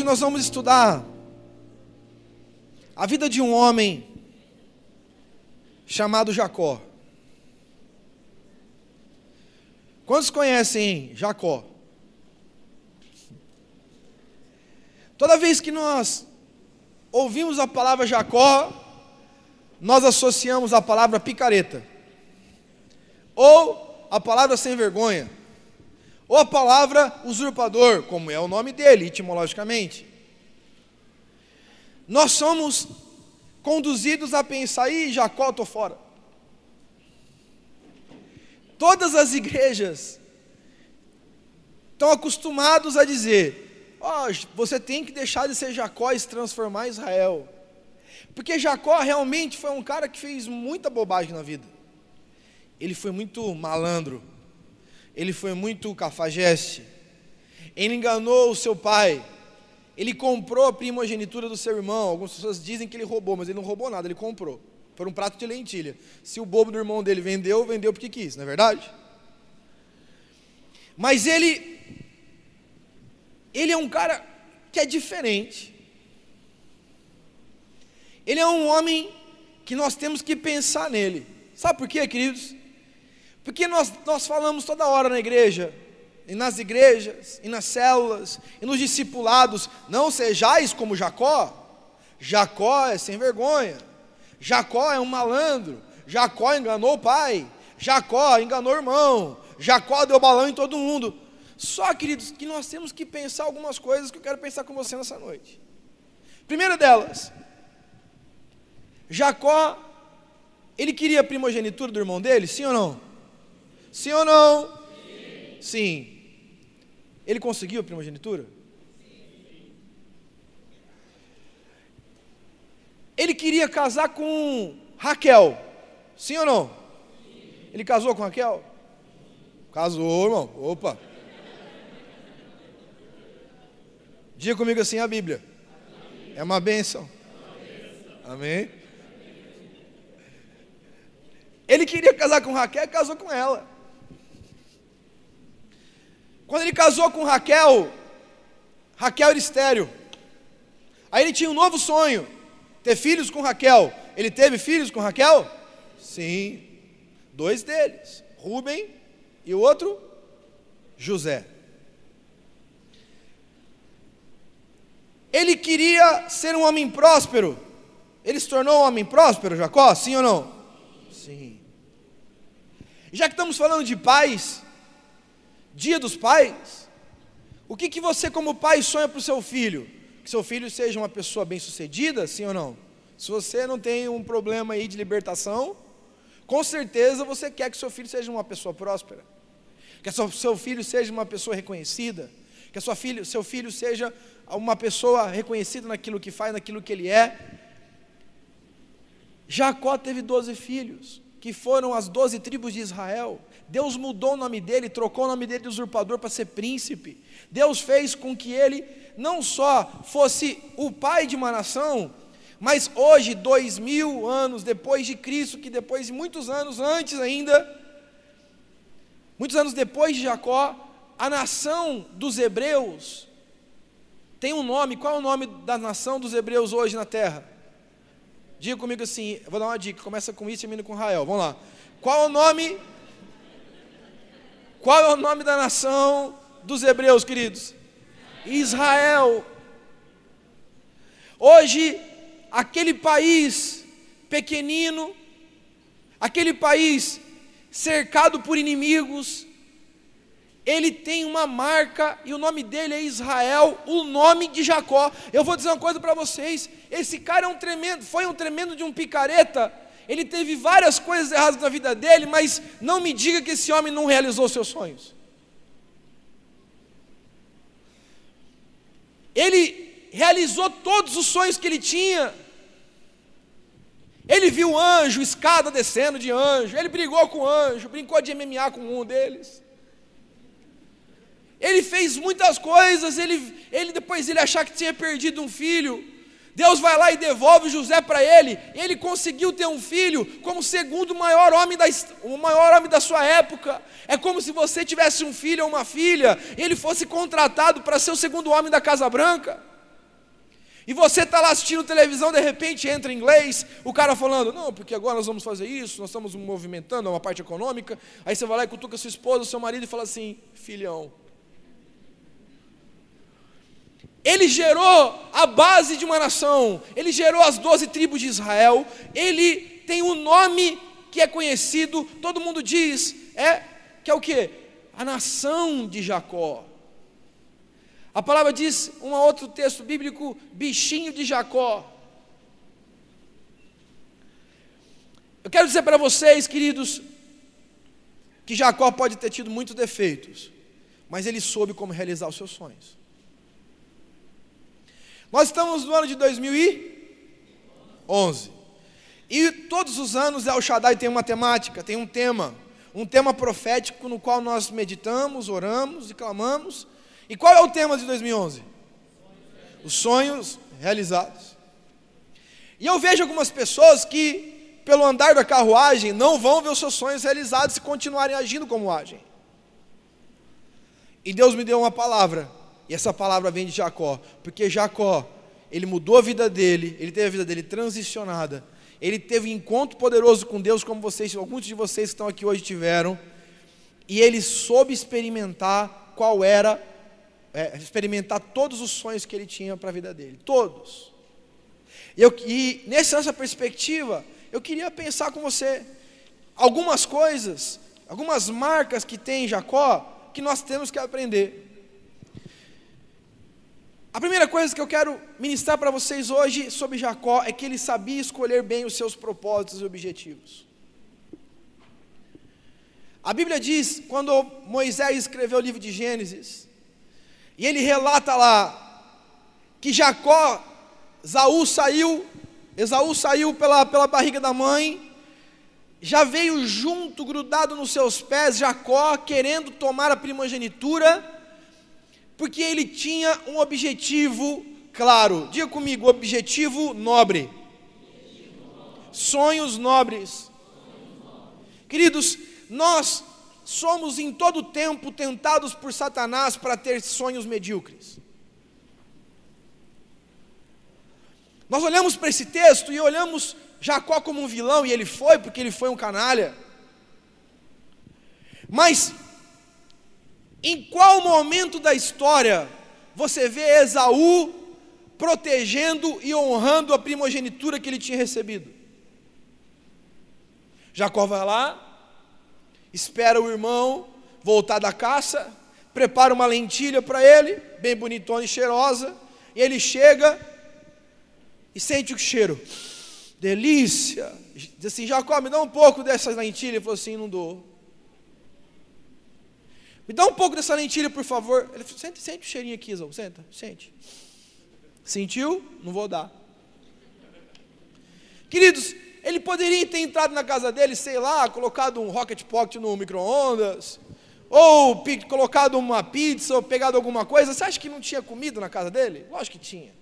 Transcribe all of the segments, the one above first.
nós vamos estudar a vida de um homem chamado Jacó. Quantos conhecem Jacó? Toda vez que nós ouvimos a palavra Jacó, nós associamos a palavra picareta, ou a palavra sem vergonha, ou a palavra usurpador, como é o nome dele, etimologicamente. Nós somos conduzidos a pensar, Jacó, estou fora. Todas as igrejas estão acostumados a dizer, você tem que deixar de ser Jacó e se transformar em Israel. Porque Jacó realmente foi um cara que fez muita bobagem na vida. Ele foi muito malandro, ele foi muito cafajeste, ele enganou o seu pai, ele comprou a primogenitura do seu irmão. Algumas pessoas dizem que ele roubou, mas ele não roubou nada, ele comprou, por um prato de lentilha. Se o bobo do irmão dele vendeu porque quis, não é verdade? Mas ele é um cara que é diferente. Ele é um homem que nós temos que pensar nele. Sabe por quê, queridos? Porque nós falamos toda hora na igreja, e nas igrejas, e nas células, e nos discipulados, não sejais como Jacó. Jacó é sem vergonha, Jacó é um malandro, Jacó enganou o pai, Jacó enganou o irmão, Jacó deu balão em todo mundo. Só, queridos, que nós temos que pensar algumas coisas que eu quero pensar com você nessa noite. Primeira delas, Jacó, ele queria a primogenitura do irmão dele, sim ou não? Sim ou não? Sim. Sim. Ele conseguiu a primogenitura? Sim. Ele queria casar com Raquel, sim ou não? Sim. Ele casou com Raquel? Casou, irmão, opa. Diga comigo assim, a Bíblia é uma bênção. Amém? Ele queria casar com Raquel e casou com ela. Quando ele casou com Raquel, Raquel era estéril. Aí ele tinha um novo sonho, ter filhos com Raquel. Ele teve filhos com Raquel? Sim, 2 deles, Rúben e o outro, José. Ele queria ser um homem próspero. Ele se tornou um homem próspero, Jacó? Sim ou não? Sim. Já que estamos falando de pais, Dia dos Pais, o que você como pai sonha para o seu filho? Que seu filho seja uma pessoa bem-sucedida, sim ou não? Se você não tem um problema aí de libertação, com certeza você quer que seu filho seja uma pessoa próspera, que seu filho seja uma pessoa reconhecida, que seu filho seja uma pessoa reconhecida naquilo que faz, naquilo que ele é. Jacó teve 12 filhos, que foram as 12 tribos de Israel. Deus mudou o nome dele, trocou o nome dele de usurpador para ser príncipe. Deus fez com que ele não só fosse o pai de uma nação, mas hoje, 2000 anos depois de Cristo, que depois de muitos anos antes ainda, muitos anos depois de Jacó, a nação dos hebreus tem um nome. Qual é o nome da nação dos hebreus hoje na terra? Diga comigo assim, eu vou dar uma dica, começa com isso e termina com Israel, vamos lá. Qual é o nome da nação dos hebreus, queridos? Israel. Hoje, aquele país pequenino, aquele país cercado por inimigos, ele tem uma marca e o nome dele é Israel, o nome de Jacó. Eu vou dizer uma coisa para vocês, esse cara foi um tremendo de um picareta. Ele teve várias coisas erradas na vida dele, mas não me diga que esse homem não realizou seus sonhos. Ele realizou todos os sonhos que ele tinha. Ele viu anjo, escada descendo de anjo, ele brigou com o anjo, brincou de MMA com um deles. Ele fez muitas coisas, depois ele achar que tinha perdido um filho, Deus vai lá e devolve José para ele conseguiu ter um filho como o segundo maior homem da sua época. É como se você tivesse um filho ou uma filha, e ele fosse contratado para ser o segundo homem da Casa Branca. E você está lá assistindo televisão, de repente entra em inglês, o cara falando, não, porque agora nós vamos fazer isso, nós estamos movimentando, é uma parte econômica. Aí você vai lá e cutuca sua esposa, seu marido e fala assim, filhão. Ele gerou a base de uma nação, ele gerou as 12 tribos de Israel, ele tem um nome que é conhecido, todo mundo diz, que é o quê? A nação de Jacó. A palavra diz, um outro texto bíblico, bichinho de Jacó. Eu quero dizer para vocês, queridos, que Jacó pode ter tido muitos defeitos, mas ele soube como realizar os seus sonhos. Nós estamos no ano de 2011, e todos os anos El Shaddai tem uma temática, tem um tema profético no qual nós meditamos, oramos e clamamos. E qual é o tema de 2011? Os sonhos realizados. E eu vejo algumas pessoas que, pelo andar da carruagem, não vão ver os seus sonhos realizados se continuarem agindo como agem. E Deus me deu uma palavra, e essa palavra vem de Jacó, porque Jacó, ele mudou a vida dele, ele teve a vida dele transicionada, ele teve um encontro poderoso com Deus, como vocês, alguns de vocês que estão aqui hoje tiveram, e ele soube experimentar experimentar todos os sonhos que ele tinha para a vida dele, todos. E nessa perspectiva, eu queria pensar com você algumas coisas, algumas marcas que tem Jacó, que nós temos que aprender. A primeira coisa que eu quero ministrar para vocês hoje sobre Jacó é que ele sabia escolher bem os seus propósitos e objetivos. A Bíblia diz, quando Moisés escreveu o livro de Gênesis, e ele relata lá, que Esaú saiu pela barriga da mãe, já veio junto, grudado nos seus pés, Jacó, querendo tomar a primogenitura, porque ele tinha um objetivo claro. Diga comigo, objetivo nobre. Sonhos nobres. Queridos, nós somos em todo tempo tentados por Satanás para ter sonhos medíocres. Nós olhamos para esse texto e olhamos Jacó como um vilão, e ele foi, porque ele foi um canalha. Mas, em qual momento da história você vê Esaú protegendo e honrando a primogenitura que ele tinha recebido? Jacó vai lá, espera o irmão voltar da caça, prepara uma lentilha para ele, bem bonitona e cheirosa, e ele chega e sente o cheiro, delícia, diz assim, Jacó, me dá um pouco dessa lentilha. Ele falou assim, não dou. Me dá um pouco dessa lentilha, por favor. Ele falou, sente o cheirinho aqui, Esaú, sente. Sentiu? Não vou dar. Queridos, ele poderia ter entrado na casa dele, sei lá, colocado um Rocket Pocket no micro-ondas, ou colocado uma pizza, ou pegado alguma coisa. Você acha que não tinha comida na casa dele? Lógico que tinha.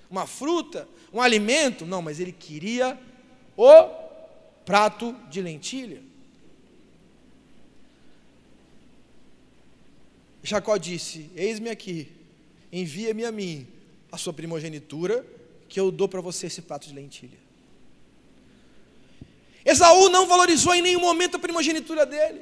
Uma fruta, um alimento. Não, mas ele queria o prato de lentilha. Jacó disse, eis-me aqui, envia-me a mim a sua primogenitura, que eu dou para você esse prato de lentilha. Esaú não valorizou em nenhum momento a primogenitura dele.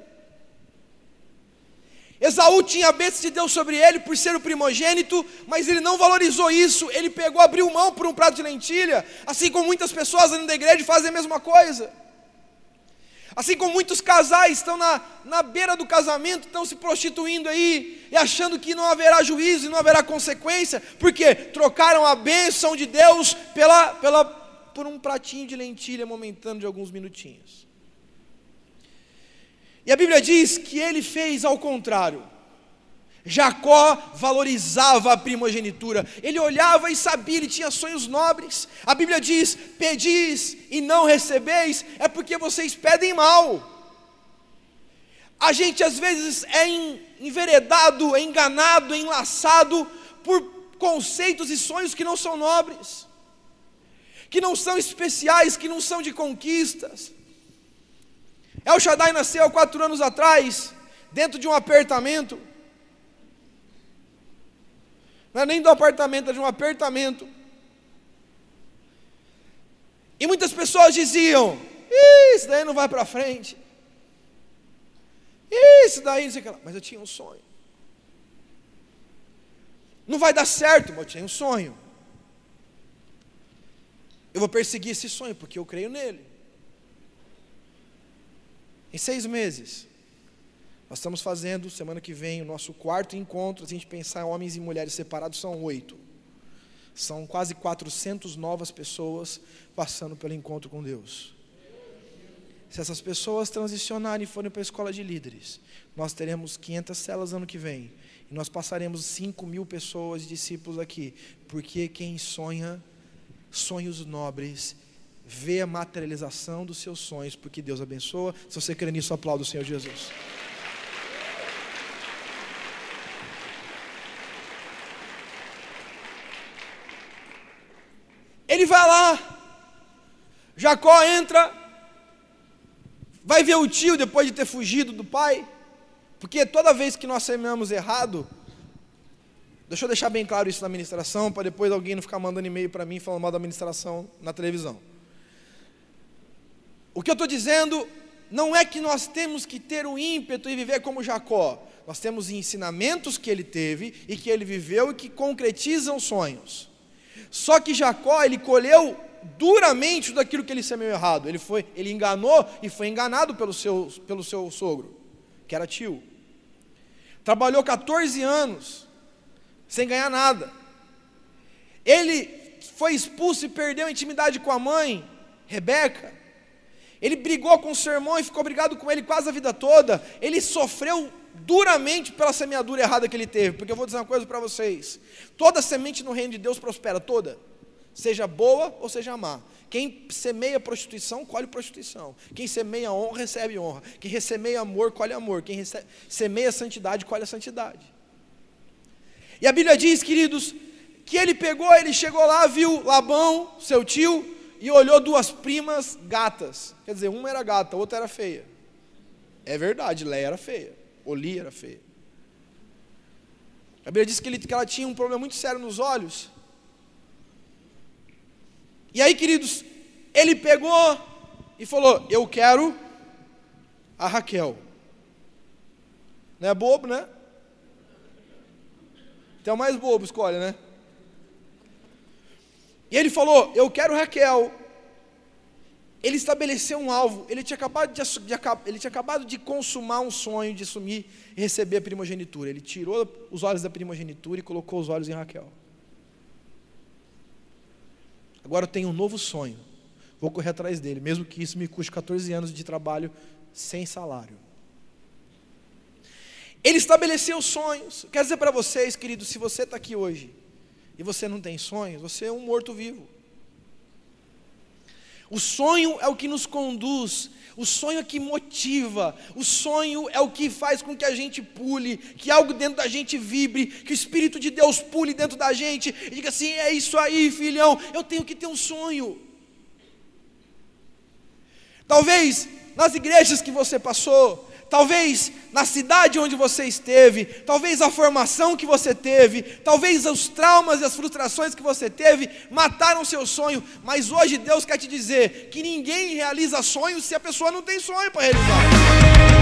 Esaú tinha a bênção de Deus sobre ele por ser o primogênito, mas ele não valorizou isso, ele abriu mão por um prato de lentilha, assim como muitas pessoas dentro da igreja fazem a mesma coisa. Assim como muitos casais estão na beira do casamento, estão se prostituindo aí, e achando que não haverá juízo e não haverá consequência, porque trocaram a bênção de Deus por um pratinho de lentilha momentâneo de alguns minutinhos. E a Bíblia diz que ele fez ao contrário. Jacó valorizava a primogenitura, ele olhava e sabia, ele tinha sonhos nobres. A Bíblia diz, pedis e não recebeis, é porque vocês pedem mal. A gente às vezes é enveredado, é enganado, é enlaçado por conceitos e sonhos que não são nobres, que não são especiais, que não são de conquistas. El Shaddai nasceu há 4 anos atrás, dentro de um apartamento. Não é nem do apartamento, é de um apartamento. E muitas pessoas diziam: isso daí não vai para frente, isso daí não sei o que lá. Mas eu tinha um sonho. Não vai dar certo, mas eu tinha um sonho. Eu vou perseguir esse sonho, porque eu creio nele. Em 6 meses, nós estamos fazendo, semana que vem, o nosso 4º encontro. Se a gente pensar em homens e mulheres separados, são 8. São quase 400 novas pessoas passando pelo encontro com Deus. Se essas pessoas transicionarem e forem para a escola de líderes, nós teremos 500 células ano que vem. E nós passaremos 5.000 pessoas, discípulos aqui. Porque quem sonha sonhos nobres, vê a materialização dos seus sonhos, porque Deus abençoa. Se você crê nisso, aplauda o Senhor Jesus. Ele vai lá, Jacó entra, vai ver o tio depois de ter fugido do pai, porque toda vez que nós semeamos errado, deixa eu deixar bem claro isso na ministração, para depois alguém não ficar mandando e-mail para mim falando mal da ministração na televisão. O que eu estou dizendo não é que nós temos que ter um ímpeto e viver como Jacó. Nós temos ensinamentos que ele teve e que ele viveu e que concretizam sonhos. Só que Jacó, ele colheu duramente daquilo que ele semeou errado. Ele enganou e foi enganado pelo seu sogro, que era tio. Trabalhou 14 anos sem ganhar nada. Ele foi expulso e perdeu a intimidade com a mãe, Rebeca. Ele brigou com o seu irmão e ficou brigado com ele quase a vida toda. Ele sofreu duramente pela semeadura errada que ele teve. Porque eu vou dizer uma coisa para vocês: toda semente no reino de Deus prospera, toda, seja boa ou seja má. Quem semeia prostituição, colhe prostituição. Quem semeia honra, recebe honra. Quem semeia amor, colhe amor. Quem semeia santidade, colhe a santidade. E a Bíblia diz, queridos, que ele chegou lá, viu Labão, seu tio, e olhou 2 primas gatas. Quer dizer, uma era gata, a outra era feia. É verdade, Léia era feia, Oli era feia. A Bíblia diz que ela tinha um problema muito sério nos olhos. E aí, queridos, ele pegou e falou: eu quero a Raquel. Não é bobo, né? Então, mais bobo escolhe, né? E ele falou: eu quero Raquel. Ele estabeleceu um alvo. Ele tinha acabado de consumar um sonho de assumir e receber a primogenitura. Ele tirou os olhos da primogenitura e colocou os olhos em Raquel. Agora eu tenho um novo sonho. Vou correr atrás dele, mesmo que isso me custe 14 anos de trabalho sem salário. Ele estabeleceu sonhos. Quero dizer para vocês, queridos, se você está aqui hoje e você não tem sonhos, você é um morto-vivo. O sonho é o que nos conduz, o sonho é o que motiva, o sonho é o que faz com que a gente pule, que algo dentro da gente vibre, que o Espírito de Deus pule dentro da gente e diga assim: é isso aí, filhão, eu tenho que ter um sonho. Talvez nas igrejas que você passou, talvez na cidade onde você esteve, talvez a formação que você teve, talvez os traumas e as frustrações que você teve mataram seu sonho, mas hoje Deus quer te dizer que ninguém realiza sonhos se a pessoa não tem sonho para realizar.